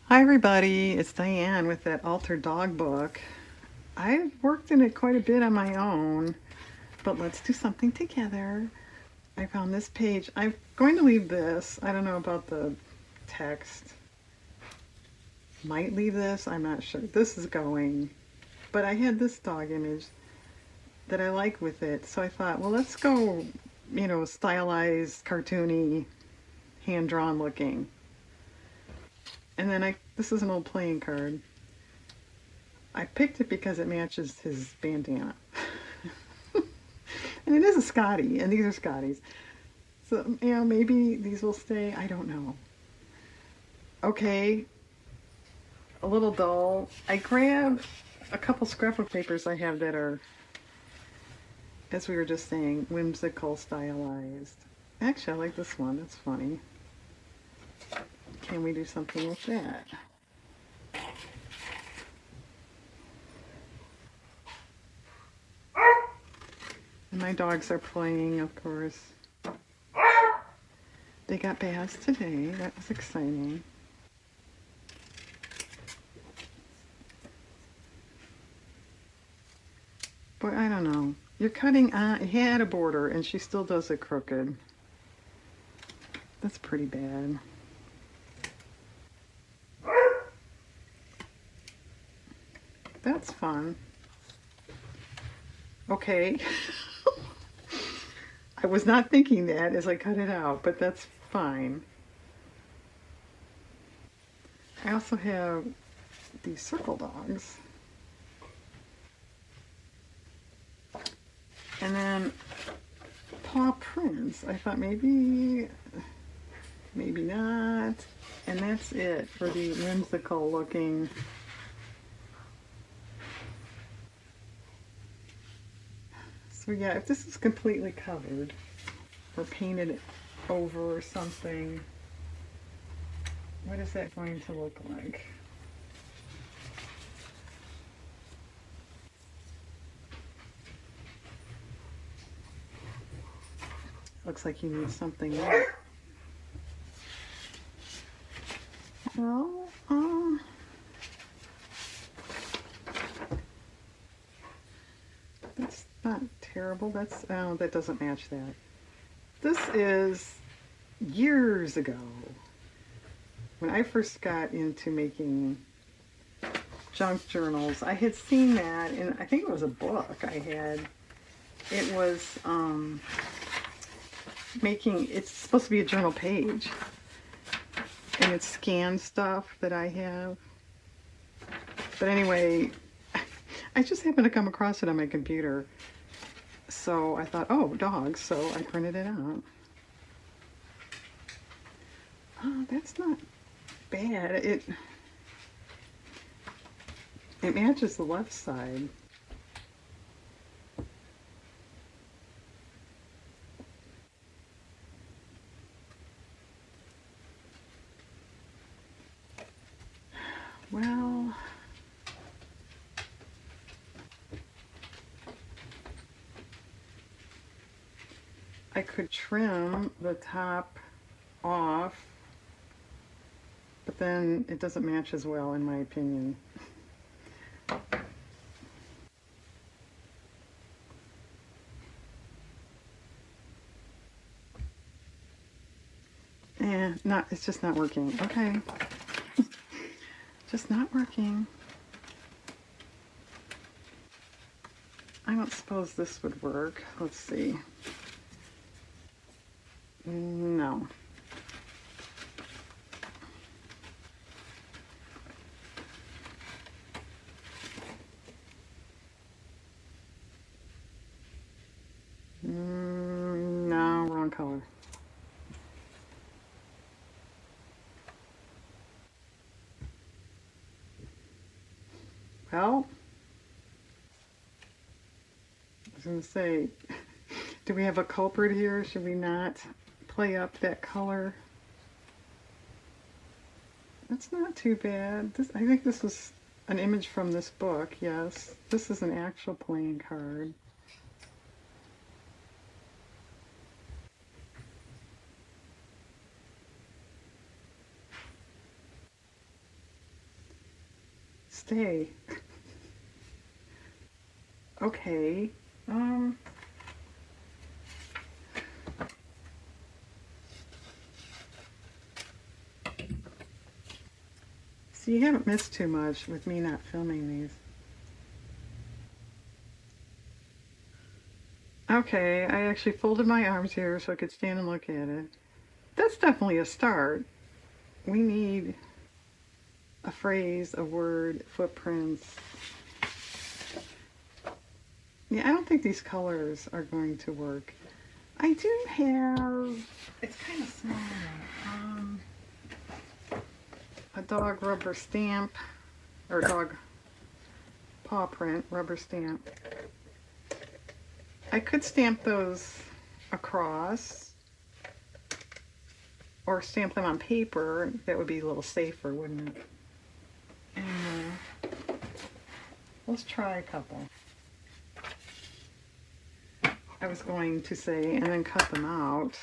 Hi everybody, it's Diane with that Altered Dog book. I've worked in it quite a bit on my own, but let's do something together. I found this page. I'm going to leave this. I don't know about the text. Might leave this, I'm not sure. This is going. But I had this dog image that I like with it, so I thought, well, let's go, stylized, cartoony, hand-drawn looking. And then this is an old playing card. I picked it because it matches his bandana. And it is a Scotty, and these are Scotties. So, maybe these will stay. I don't know. Okay, a little dull. I grabbed a couple scrapbook papers I have that are, as we were just saying, whimsical, stylized. Actually, I like this one. That's funny. Can we do something with that? And my dogs are playing, of course. They got baths today. That was exciting. But I don't know. You're cutting on. It had a border, and she still does it crooked. That's pretty bad. That's fun. Okay. I was not thinking that as I cut it out, but that's fine. I also have these circle dogs. And then paw prints. I thought maybe not. And that's it for the whimsical looking. So yeah, if this is completely covered or painted over or something, what is that going to look like? Looks like you need something there. Well, that's not terrible. That doesn't match that. This is years ago when I first got into making junk journals. I had seen that, and I think it was a book I had. It was it's supposed to be a journal page, and it's scanned stuff that I have. But anyway, I just happened to come across it on my computer. So I thought, oh, dogs. So I printed it out. Oh, that's not bad. It matches the left side. Well, I could trim the top off, but then it doesn't match as well in my opinion. It's just not working. Okay. Just not working. I don't suppose this would work. Let's see. No. No, wrong color. Well, I was going to say, do we have a culprit here? Should we not play up that color? That's not too bad. I think this was an image from this book, yes. This is an actual playing card. stay. Okay. So you haven't missed too much with me not filming these. Okay, I actually folded my arms here so I could stand and look at it. That's definitely a start. We need a phrase, a word, footprints. Yeah, I don't think these colors are going to work. I do have, it's kind of small, a dog rubber stamp, or dog paw print rubber stamp. I could stamp those across or stamp them on paper. That would be a little safer, wouldn't it? And let's try a couple. I was going to say, and then cut them out.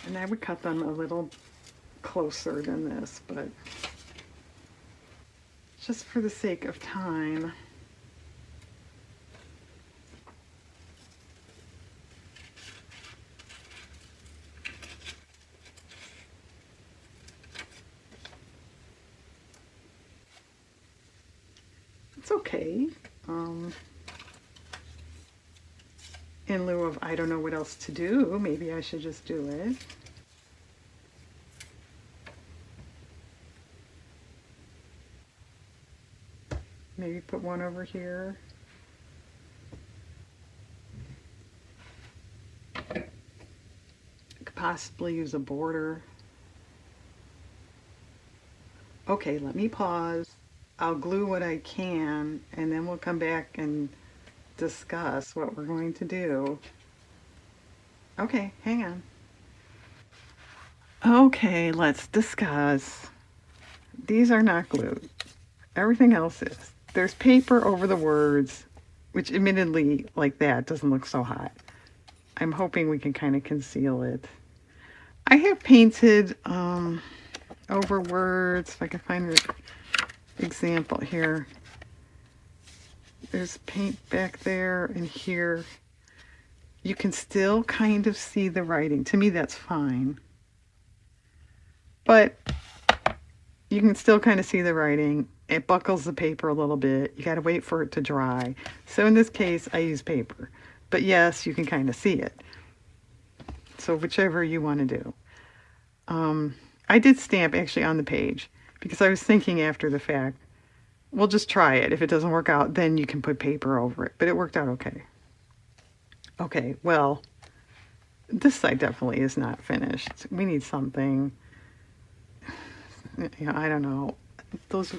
And I would cut them a little closer than this, but just for the sake of time. It's okay. In lieu of I don't know what else to do, maybe I should just do it. Maybe put one over here. Could possibly use a border. Okay, let me pause. I'll glue what I can, and then we'll come back and discuss what we're going to do. Okay, hang on. Okay, let's discuss. These are not glued. Everything else is. There's paper over the words, which admittedly, like that, doesn't look so hot. I'm hoping we can kind of conceal it. I have painted over words, if I can find an example here. There's paint back there and here. You can still kind of see the writing. To me, that's fine. But you can still kind of see the writing. It buckles the paper a little bit. You got to wait for it to dry. So in this case, I use paper. But yes, you can kind of see it. So whichever you want to do. I did stamp actually on the page because I was thinking after the fact, we'll just try it. If it doesn't work out, then you can put paper over it. But it worked out okay. Okay, well, this side definitely is not finished. We need something, you know, I don't know, those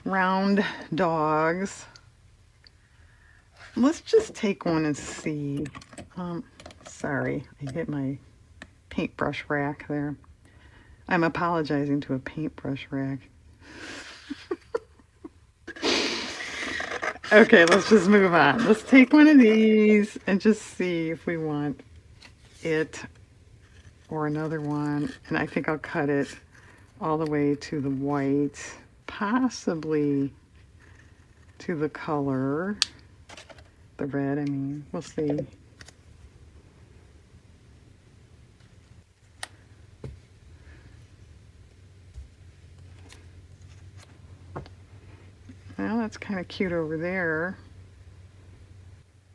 round dogs. Let's just take one and see. Sorry, I hit my paintbrush rack there. I'm apologizing to a paintbrush rack. Okay, let's just move on. Let's take one of these and just see if we want it or another one. And I think I'll cut it all the way to the white, possibly to the color, the red, I mean, we'll see. Well, that's kind of cute over there.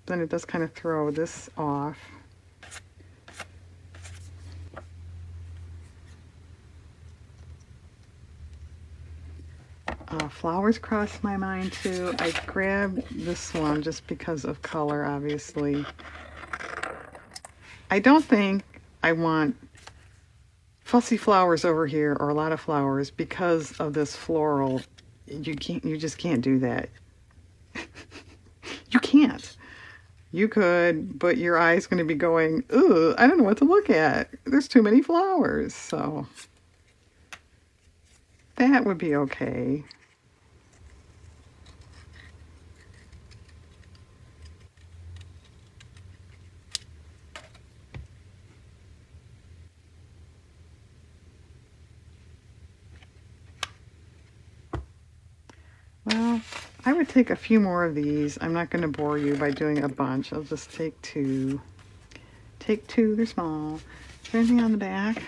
Then it does kind of throw this off. Flowers crossed my mind too. I grabbed this one just because of color, obviously. I don't think I want fussy flowers over here or a lot of flowers because of this floral. You just can't do that. You can't. You could, but your eye's going to be going, ooh, I don't know what to look at. There's too many flowers. So that would be okay. Well, I would take a few more of these. I'm not going to bore you by doing a bunch. I'll just take two. Take two, they're small. Is there anything on the back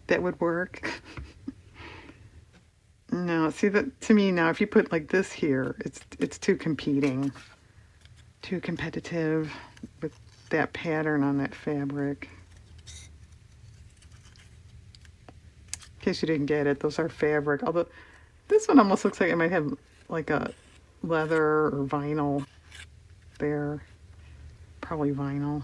that would work? No, see that to me now, if you put like this here, it's too competing, too competitive with that pattern on that fabric. In case you didn't get it, those are fabric. Although this one almost looks like it might have like a leather or vinyl there. Probably vinyl.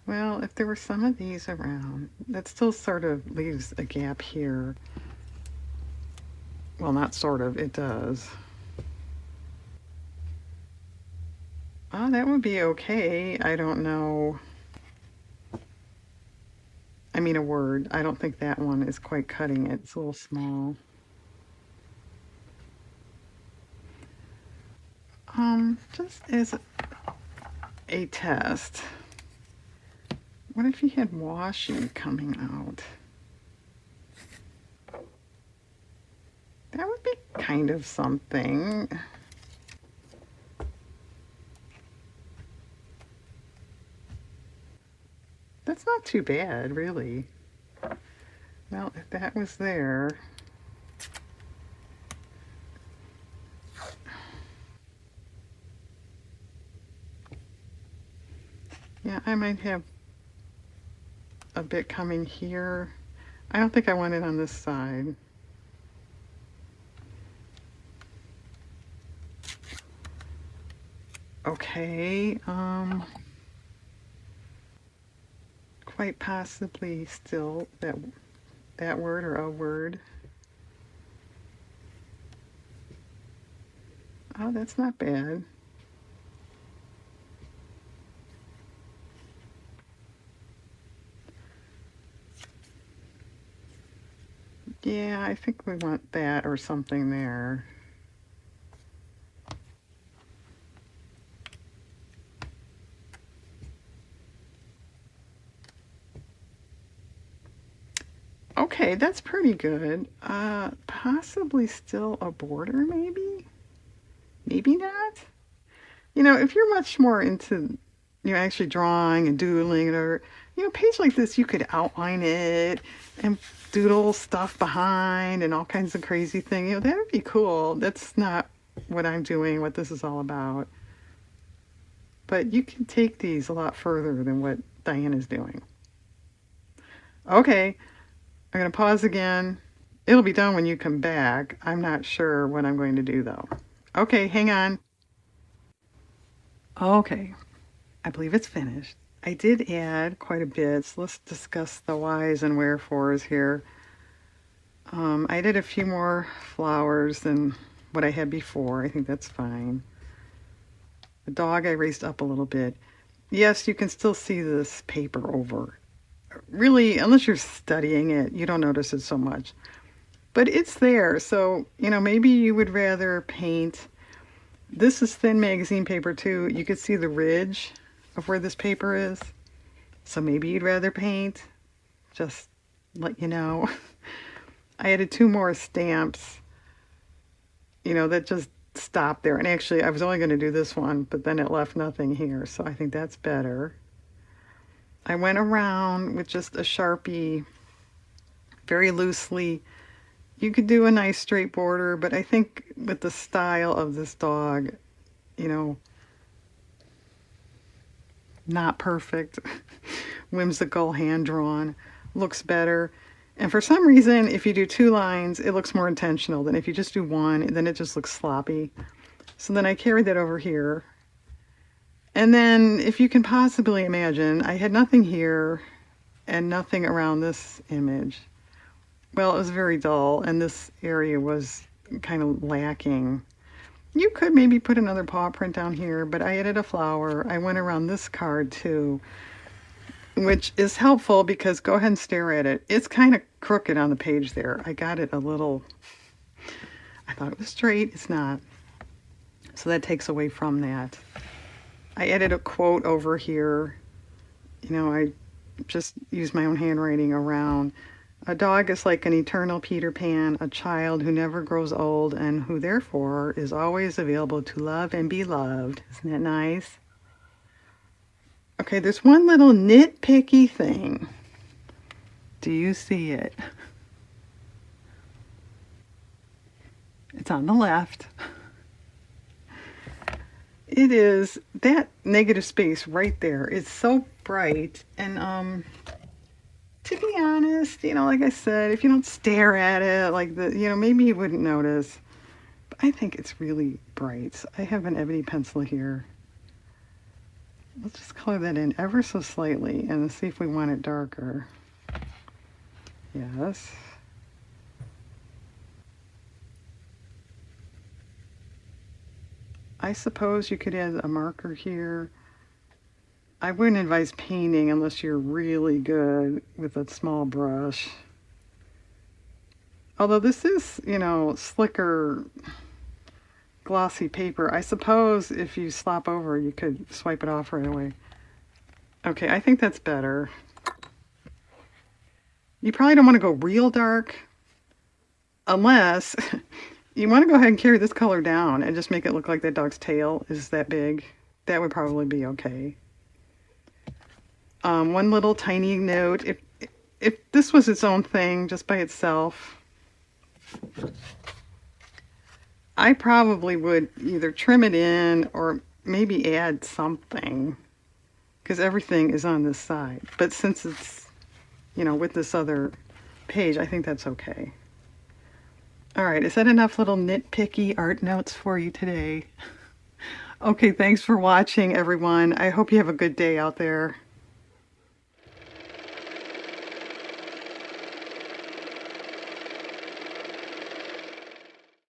Well, if there were some of these around, that still sort of leaves a gap here. Well, not sort of, it does. Oh, that would be okay. I don't know. I mean, a word. I don't think that one is quite cutting it. It's a little small. Just as a test, what if you had washi coming out? That would be kind of something. That's not too bad, really. Well, if that was there. Yeah, I might have a bit coming here. I don't think I want it on this side. Okay, quite possibly still that word or a word. Oh, that's not bad. Yeah, I think we want that or something there. Okay, that's pretty good. Possibly still a border, maybe? Maybe not? You know, if you're much more into, actually drawing and doodling or, a page like this, you could outline it and doodle stuff behind and all kinds of crazy things. That would be cool. That's not what I'm doing, what this is all about. But you can take these a lot further than what Diane is doing. Okay, I'm going to pause again. It'll be done when you come back. I'm not sure what I'm going to do though. Okay, hang on. Okay, I believe it's finished. I did add quite a bit, so let's discuss the whys and wherefores here. I did a few more flowers than what I had before. I think that's fine. The dog I raised up a little bit. Yes, you can still see this paper over. Really, unless you're studying it, you don't notice it so much. But it's there, so, maybe you would rather paint. This is thin magazine paper too. You could see the ridge of where this paper is. So maybe you'd rather paint. Just let you know. I added two more stamps, that just stopped there. And actually, I was only going to do this one, but then it left nothing here. So I think that's better. I went around with just a Sharpie very loosely. You could do a nice straight border, but I think with the style of this dog, not perfect, whimsical, hand-drawn, looks better. And for some reason, if you do two lines, it looks more intentional than if you just do one, then it just looks sloppy. So then I carried that over here. And then, if you can possibly imagine, I had nothing here and nothing around this image. Well, it was very dull, and this area was kind of lacking. You could maybe put another paw print down here, but I added a flower. I went around this card too, which is helpful because go ahead and stare at it. It's kind of crooked on the page there. I got it a little, I thought it was straight. It's not. So that takes away from that. I added a quote over here. You know, I just used my own handwriting around. A dog is like an eternal Peter Pan, a child who never grows old and who therefore is always available to love and be loved. Isn't that nice? Okay, there's one little nitpicky thing. Do you see it? It's on the left. It is that negative space right there. It's so bright. And to be honest, you know, like I said, if you don't stare at it, like maybe you wouldn't notice. But I think it's really bright. I have an ebony pencil here. Let's just color that in ever so slightly and see if we want it darker. Yes. I suppose you could add a marker here. I wouldn't advise painting unless you're really good with a small brush. Although this is, you know, slicker, glossy paper. I suppose if you slop over, you could swipe it off right away. Okay, I think that's better. You probably don't want to go real dark unless you want to go ahead and carry this color down and just make it look like that dog's tail is that big. That would probably be okay. One little tiny note, if this was its own thing just by itself, I probably would either trim it in or maybe add something because everything is on this side. But since it's, you know, with this other page, I think that's okay. All right, is that enough little nitpicky art notes for you today? Okay, thanks for watching, everyone. I hope you have a good day out there.